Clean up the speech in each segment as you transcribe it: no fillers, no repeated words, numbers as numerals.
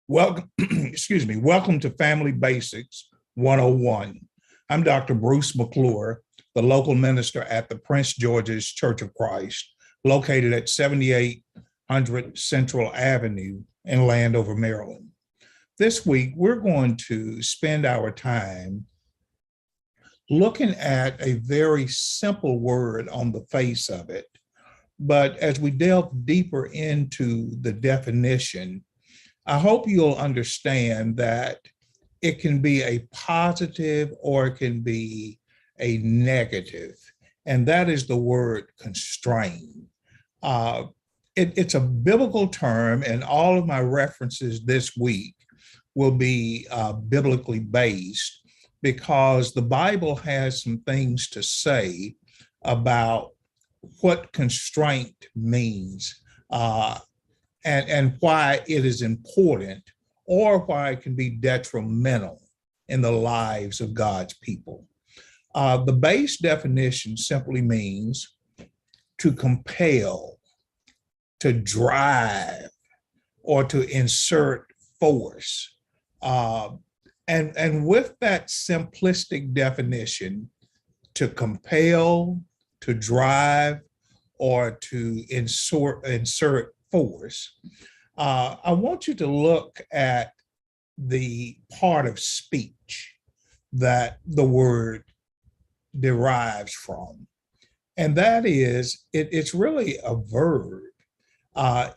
Welcome, excuse me, welcome to Family Basics 101. I'm Dr. Bruce McClure, the local minister at the Prince George's Church of Christ, located at 7800 Central Avenue in Landover, Maryland. This week, we're going to spend our time looking at a very simple word on the face of it. But as we delve deeper into the definition, I hope you'll understand that it can be a positive or it can be a negative, and that is the word constrain. It's a biblical term, and all of my references this week will be biblically based because the Bible has some things to say about what constraint means. And why it is important or why it can be detrimental in the lives of God's people. The base definition simply means to compel, to drive, or to insert force. And with that simplistic definition, to compel, to drive, or to insert force, I want you to look at the part of speech that the word derives from. And that is, it's really a verb.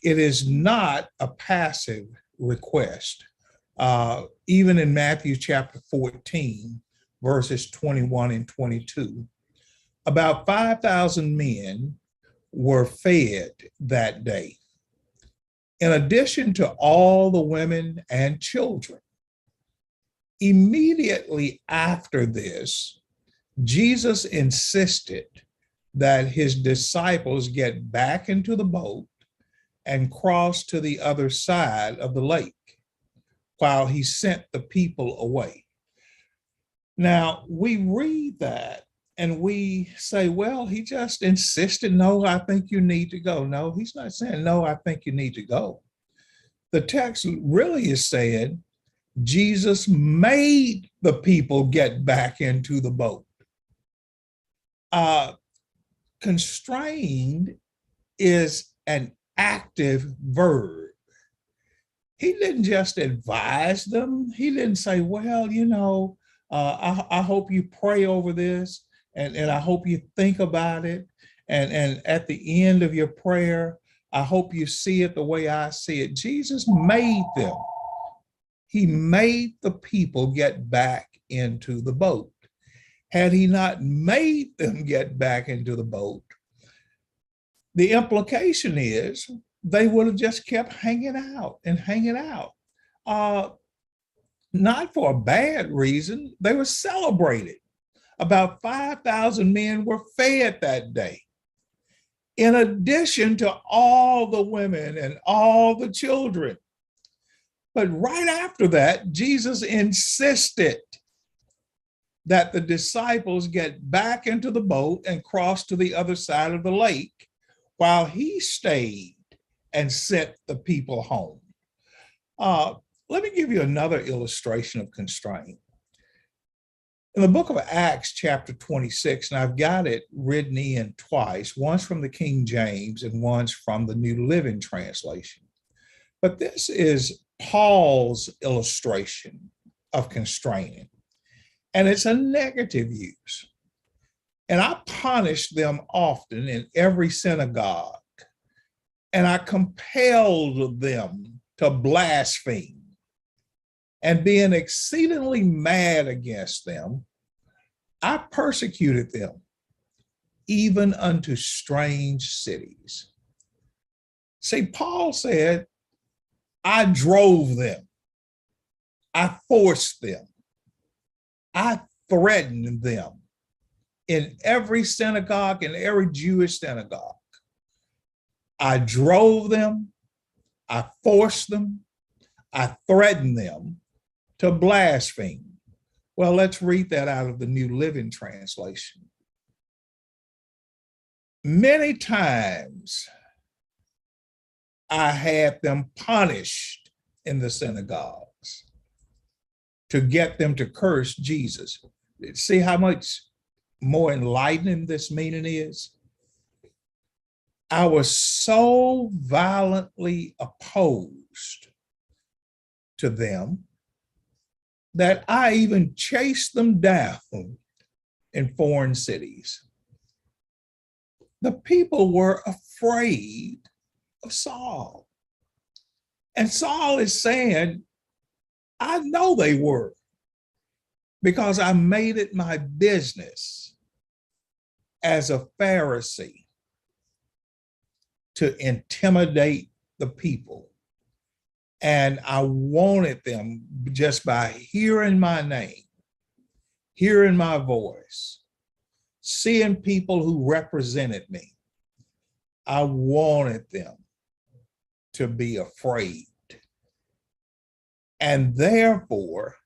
It is not a passive request. Even in Matthew chapter 14, verses 21 and 22, about 5,000 men were fed that day, in addition to all the women and children. Immediately after this, Jesus insisted that his disciples get back into the boat and cross to the other side of the lake while he sent the people away. Now, we read that and we say, well, he just insisted, no, I think you need to go. No, he's not saying, no, I think you need to go. The text really is saying Jesus made the people get back into the boat. Constrained is an active verb. He didn't just advise them. He didn't say, well, I hope you pray over this. And I hope you think about it. And at the end of your prayer, I hope you see it the way I see it. Jesus made them. He made the people get back into the boat. Had he not made them get back into the boat, the implication is they would have just kept hanging out and hanging out. Not for a bad reason. They were celebrated. About 5,000 men were fed that day, in addition to all the women and all the children. But right after that, Jesus insisted that the disciples get back into the boat and cross to the other side of the lake while he stayed and sent the people home. Let me give you another illustration of constraint. In the book of Acts, chapter 26, and I've got it written in twice, once from the King James and once from the New Living Translation. But this is Paul's illustration of constraining, and it's a negative use. And I punished them often in every synagogue, and I compelled them to blaspheme. And being exceedingly mad against them, I persecuted them, even unto strange cities. See, Paul said, I drove them, I forced them, I threatened them in every synagogue, in every Jewish synagogue. I drove them, I forced them, I threatened them to blaspheme. Well, let's read that out of the New Living Translation. Many times I had them punished in the synagogues to get them to curse Jesus. See how much more enlightening this meaning is? I was so violently opposed to them that I even chased them down in foreign cities. The people were afraid of Saul. And Saul is saying, I know they were, because I made it my business as a Pharisee to intimidate the people. And I wanted them, just by hearing my name, hearing my voice, seeing people who represented me, I wanted them to be afraid. And therefore,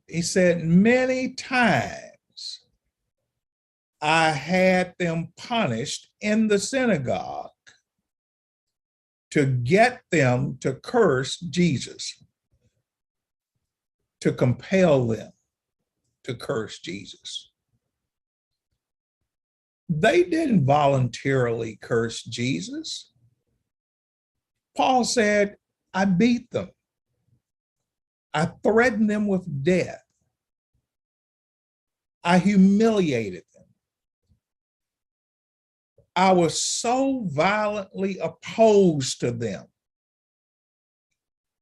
he said, many times I had them punished in the synagogue to get them to curse Jesus, to compel them to curse Jesus. They didn't voluntarily curse Jesus. Paul said, I beat them. I threatened them with death. I humiliated them. I was so violently opposed to them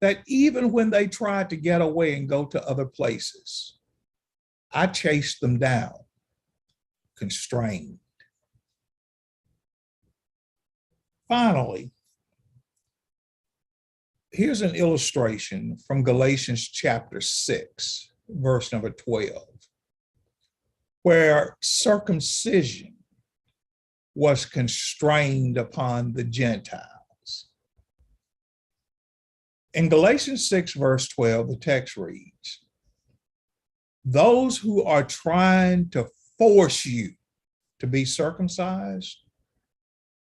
that even when they tried to get away and go to other places, I chased them down, constrained. Finally, here's an illustration from Galatians chapter 6, verse number 12, where circumcision was constrained upon the Gentiles. In Galatians 6, verse 12, the text reads, those who are trying to force you to be circumcised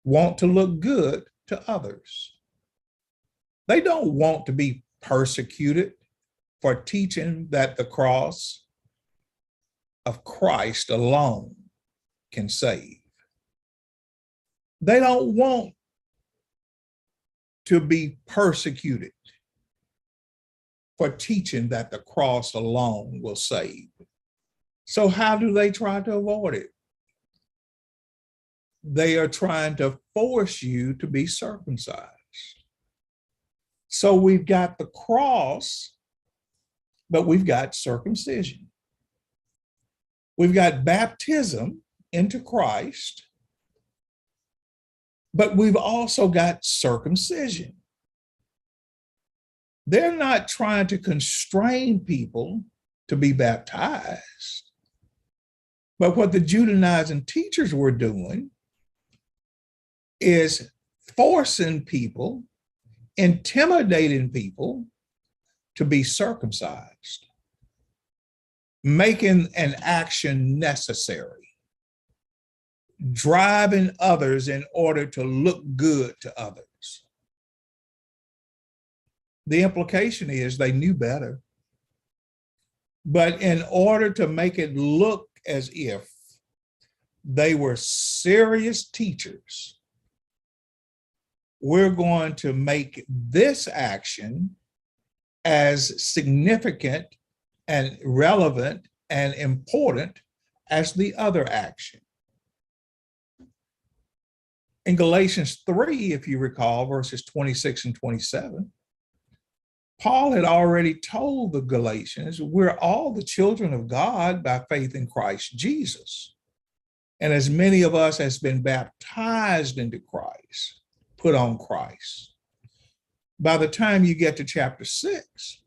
want to look good to others. They don't want to be persecuted for teaching that the cross of Christ alone can save. They don't want to be persecuted for teaching that the cross alone will save. So how do they try to avoid it? They are trying to force you to be circumcised. So we've got the cross, but we've got circumcision. We've got baptism into Christ, but we've also got circumcision. They're not trying to constrain people to be baptized, but what the Judaizing teachers were doing is forcing people, intimidating people to be circumcised, making an action necessary, driving others in order to look good to others. The implication is they knew better, but in order to make it look as if they were serious teachers, we're going to make this action as significant and relevant and important as the other action. In Galatians 3, if you recall, verses 26 and 27, Paul had already told the Galatians, we're all the children of God by faith in Christ Jesus. And as many of us has been baptized into Christ, put on Christ. By the time you get to chapter 6,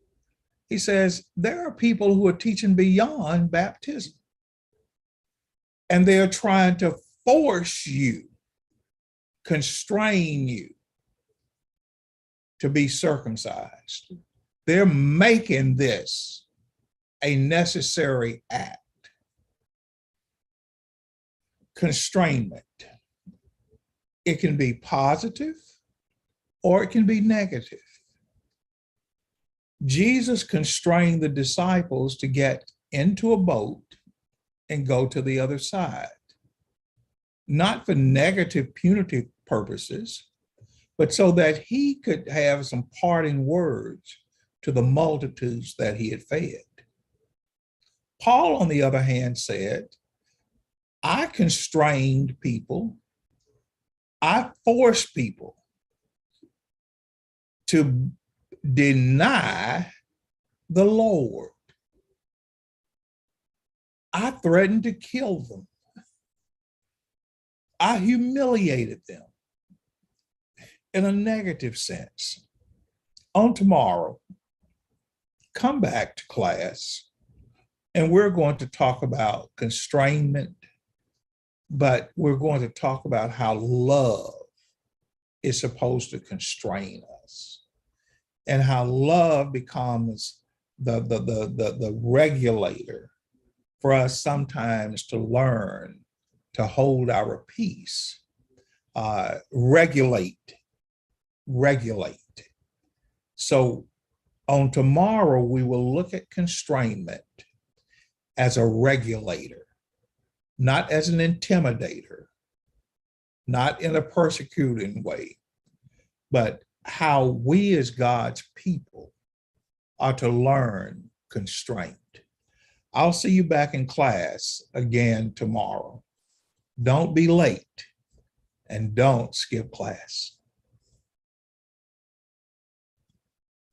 he says, there are people who are teaching beyond baptism. And they're trying to force you, constrain you to be circumcised. They're making this a necessary act. Constrainment. It can be positive or it can be negative. Jesus constrained the disciples to get into a boat and go to the other side, not for negative, punitive purposes, but so that he could have some parting words to the multitudes that he had fed. Paul, on the other hand, said, I constrained people, I forced people to deny the Lord. I threatened to kill them. I humiliated them in a negative sense. On tomorrow, come back to class, and we're going to talk about constrainment, but we're going to talk about how love is supposed to constrain us and how love becomes the regulator for us sometimes to learn to hold our peace, regulate. So on tomorrow, we will look at constrainment as a regulator, not as an intimidator, not in a persecuting way, but how we as God's people are to learn constraint. I'll see you back in class again tomorrow. Don't be late and don't skip class.